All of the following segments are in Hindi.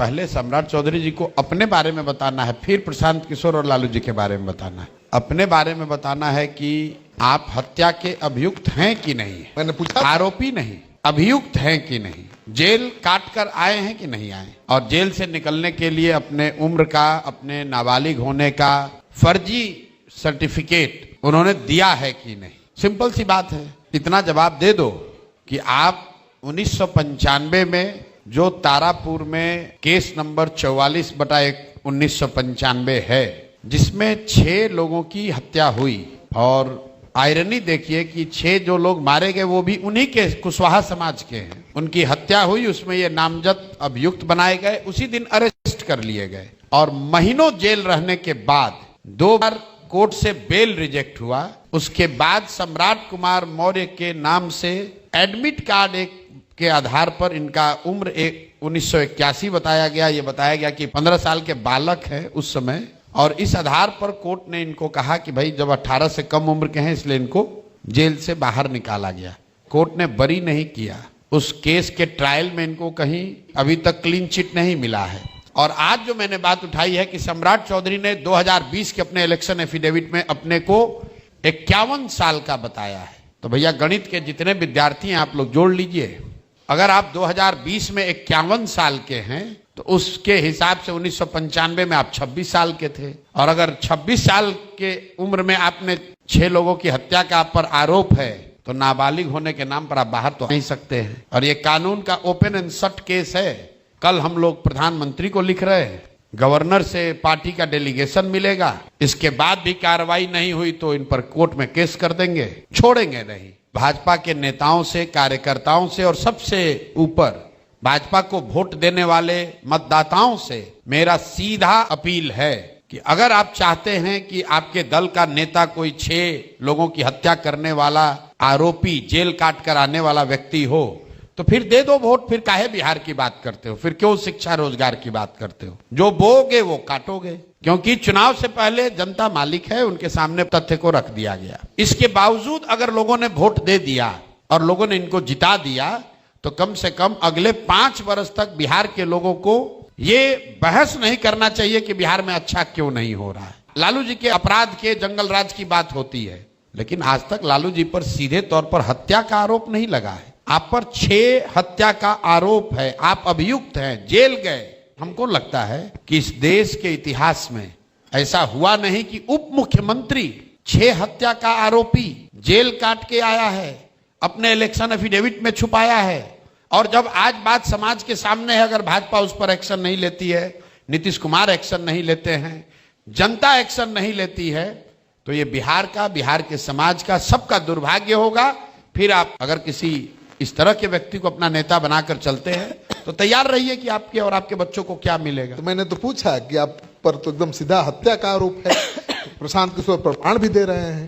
पहले सम्राट चौधरी जी को अपने बारे में बताना है, फिर प्रशांत किशोर और लालू जी के बारे में बताना है। अपने बारे में बताना है कि आप हत्या के अभियुक्त हैं कि नहीं। मैंने पूछा, आरोपी नहीं, अभियुक्त हैं कि नहीं, जेल काट कर आए हैं कि नहीं आए, और जेल से निकलने के लिए अपने उम्र का, अपने नाबालिग होने का फर्जी सर्टिफिकेट उन्होंने दिया है कि नहीं। सिंपल सी बात है, इतना जवाब दे दो कि आप 1995 में जो तारापुर में केस नंबर 44/1995 है, जिसमें 6 लोगों की हत्या हुई, और आयरनी देखिए कि 6 जो लोग मारे गए वो भी उन्हीं के कुशवाहा समाज के हैं, उनकी हत्या हुई, उसमें ये नामजद अभियुक्त बनाए गए, उसी दिन अरेस्ट कर लिए गए, और महीनों जेल रहने के बाद 2 बार कोर्ट से बेल रिजेक्ट हुआ। उसके बाद सम्राट कुमार मौर्य के नाम से एडमिट कार्ड एक के आधार पर इनका उम्र 1981 बताया गया। ये बताया गया कि 15 साल के बालक है उस समय, और इस आधार पर कोर्ट ने इनको कहा कि भाई जब 18 से कम उम्र के हैं इसलिए इनको जेल से बाहर निकाला गया। कोर्ट ने बरी नहीं किया। उस केस के ट्रायल में इनको कहीं अभी तक क्लीन चिट नहीं मिला है। और आज जो मैंने बात उठाई है कि सम्राट चौधरी ने 2020 के अपने इलेक्शन एफिडेविट में अपने को 51 साल का बताया है। तो भैया गणित के जितने विद्यार्थी हैं आप लोग जोड़ लीजिए, अगर आप 2020 में 51 साल के हैं तो उसके हिसाब से 1995 में आप 26 साल के थे, और अगर 26 साल के उम्र में आपने 6 लोगों की हत्या का आप पर आरोप है तो नाबालिग होने के नाम पर आप बाहर तो नहीं सकते हैं। और ये कानून का ओपन एंड शट केस है। कल हम लोग प्रधानमंत्री को लिख रहे हैं, गवर्नर से पार्टी का डेलीगेशन मिलेगा, इसके बाद भी कार्रवाई नहीं हुई तो इन पर कोर्ट में केस कर देंगे, छोड़ेंगे नहीं। भाजपा के नेताओं से, कार्यकर्ताओं से, और सबसे ऊपर भाजपा को वोट देने वाले मतदाताओं से मेरा सीधा अपील है कि अगर आप चाहते हैं कि आपके दल का नेता कोई 6 लोगों की हत्या करने वाला आरोपी, जेल काट कर आने वाला व्यक्ति हो तो फिर दे दो वोट। फिर काहे बिहार की बात करते हो, फिर क्यों शिक्षा रोजगार की बात करते हो। जो बोगे वो काटोगे, क्योंकि चुनाव से पहले जनता मालिक है, उनके सामने तथ्य को रख दिया गया। इसके बावजूद अगर लोगों ने वोट दे दिया और लोगों ने इनको जिता दिया तो कम से कम अगले 5 वर्ष तक बिहार के लोगों को ये बहस नहीं करना चाहिए कि बिहार में अच्छा क्यों नहीं हो रहा है। लालू जी के अपराध के, जंगल राज की बात होती है, लेकिन आज तक लालू जी पर सीधे तौर पर हत्या का आरोप नहीं लगा है। आप पर 6 हत्या का आरोप है, आप अभियुक्त हैं, जेल गए। हमको लगता है कि इस देश के इतिहास में ऐसा हुआ नहीं कि उप मुख्यमंत्री 6 हत्या का आरोपी जेल काट के आया है, अपने इलेक्शन एफिडेविट में छुपाया है, और जब आज बात समाज के सामने है, अगर भाजपा उस पर एक्शन नहीं लेती है, नीतीश कुमार एक्शन नहीं लेते हैं, जनता एक्शन नहीं लेती है, तो ये बिहार का, बिहार के समाज का, सबका दुर्भाग्य होगा। फिर आप अगर किसी इस तरह के व्यक्ति को अपना नेता बनाकर चलते हैं तो तैयार रहिए कि आपके और आपके बच्चों को क्या मिलेगा। तो मैंने तो पूछा कि आप पर तो एकदम सीधा हत्या का आरोप है, प्रशांत किशोर प्रमाण भी दे रहे हैं।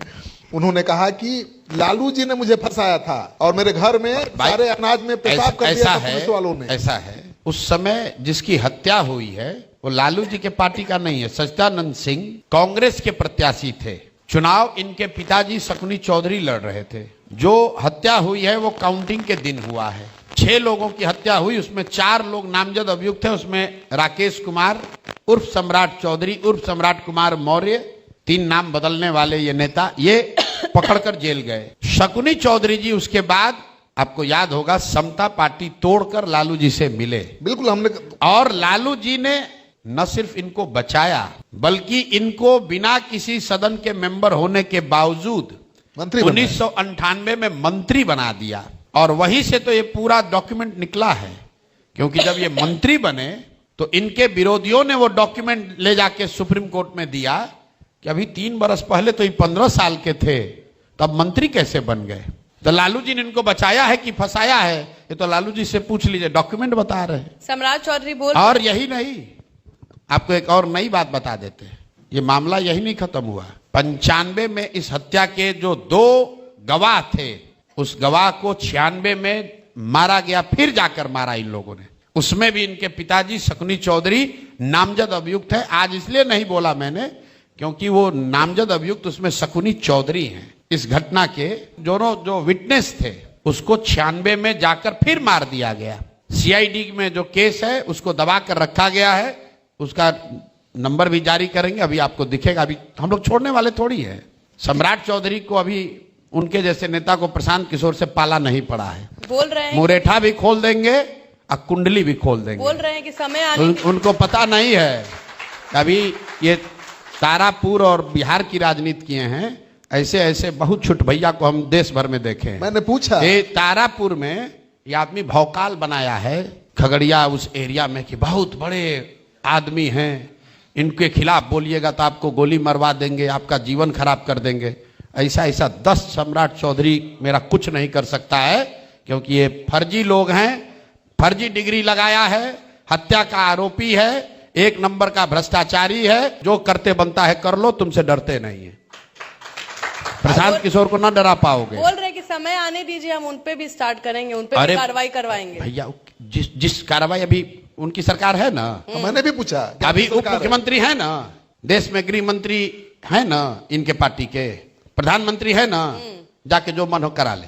उन्होंने कहा कि लालू जी ने मुझे फंसाया था और मेरे घर में सारे अनाज में पेशाब कर दिया था पुलिस वालों ने। ऐसा है, उस समय जिसकी हत्या हुई है वो लालू जी के पार्टी का नहीं है। सच्चिदानंद सिंह कांग्रेस के प्रत्याशी थे, चुनाव इनके पिताजी शकुनी चौधरी लड़ रहे थे। जो हत्या हुई है वो काउंटिंग के दिन हुआ है। 6 लोगों की हत्या हुई, उसमें 4 लोग नामजद अभियुक्त हैं। उसमें राकेश कुमार उर्फ सम्राट चौधरी उर्फ सम्राट कुमार मौर्य, 3 नाम बदलने वाले ये नेता, ये पकड़कर जेल गए। शकुनी चौधरी जी उसके बाद आपको याद होगा समता पार्टी तोड़कर लालू जी से मिले। बिल्कुल हमने, और लालू जी ने न सिर्फ इनको बचाया बल्कि इनको बिना किसी सदन के मेंबर होने के बावजूद 1998 में मंत्री बना दिया। और वहीं से तो ये पूरा डॉक्यूमेंट निकला है, क्योंकि जब ये मंत्री बने तो इनके विरोधियों ने वो डॉक्यूमेंट ले जाके सुप्रीम कोर्ट में दिया कि अभी 3 बरस पहले तो ये 15 साल के थे, तब मंत्री कैसे बन गए। तो लालू जी ने इनको बचाया है कि फंसाया है, ये तो लालू जी से पूछ लीजिए, डॉक्यूमेंट बता रहे हैं। सम्राट चौधरी बोल, और यही नहीं, आपको एक और नई बात बता देते हैं, ये मामला यही नहीं खत्म हुआ। 95 में इस हत्या के जो 2 गवाह थे, उस गवाह को 96 में मारा गया, फिर जाकर मारा इन लोगों ने। उसमें भी इनके पिताजी शकुनी चौधरी नामजद अभियुक्त है। आज इसलिए नहीं बोला मैंने क्योंकि वो नामजद अभियुक्त उसमें शकुनी चौधरी हैं। इस घटना के दोनों जो विटनेस थे उसको 96 में जाकर फिर मार दिया गया। सीआईडी में जो केस है उसको दबा कर रखा गया है, उसका नंबर भी जारी करेंगे, अभी आपको दिखेगा। अभी हम लोग छोड़ने वाले थोड़ी है। सम्राट चौधरी को अभी उनके जैसे नेता को प्रशांत किशोर से पाला नहीं पड़ा है। बोल रहे हैं, मुरेठा भी खोल देंगे और कुंडली भी खोल देंगे। बोल रहे हैं कि समय आने उनको पता नहीं है। अभी ये तारापुर और बिहार की राजनीति किए हैं, ऐसे ऐसे बहुत छुट भैया को हम देश भर में देखे हैं। मैंने पूछा ये तारापुर में ये आदमी भौकाल बनाया है खगड़िया उस एरिया में कि बहुत बड़े आदमी हैं, इनके खिलाफ बोलिएगा तो आपको गोली मरवा देंगे, आपका जीवन खराब कर देंगे। ऐसा ऐसा 10 सम्राट चौधरी मेरा कुछ नहीं कर सकता है, क्योंकि ये फर्जी लोग हैं, फर्जी डिग्री लगाया है, हत्या का आरोपी है, 1 नंबर का भ्रष्टाचारी है। जो करते बनता है कर लो, तुमसे डरते नहीं है। प्रशांत किशोर को ना डरा पाओगे। बोल रहे कि समय आने दीजिए, हम उन पे भी स्टार्ट करेंगे, उन पे भी कार्रवाई करवाएंगे। भैया जिस कार्रवाई अभी उनकी सरकार है ना, मैंने भी पूछा, अभी उप मुख्यमंत्री है ना, देश में गृह मंत्री है ना, इनके पार्टी के प्रधानमंत्री है ना, जाके जो मन हो करा ले।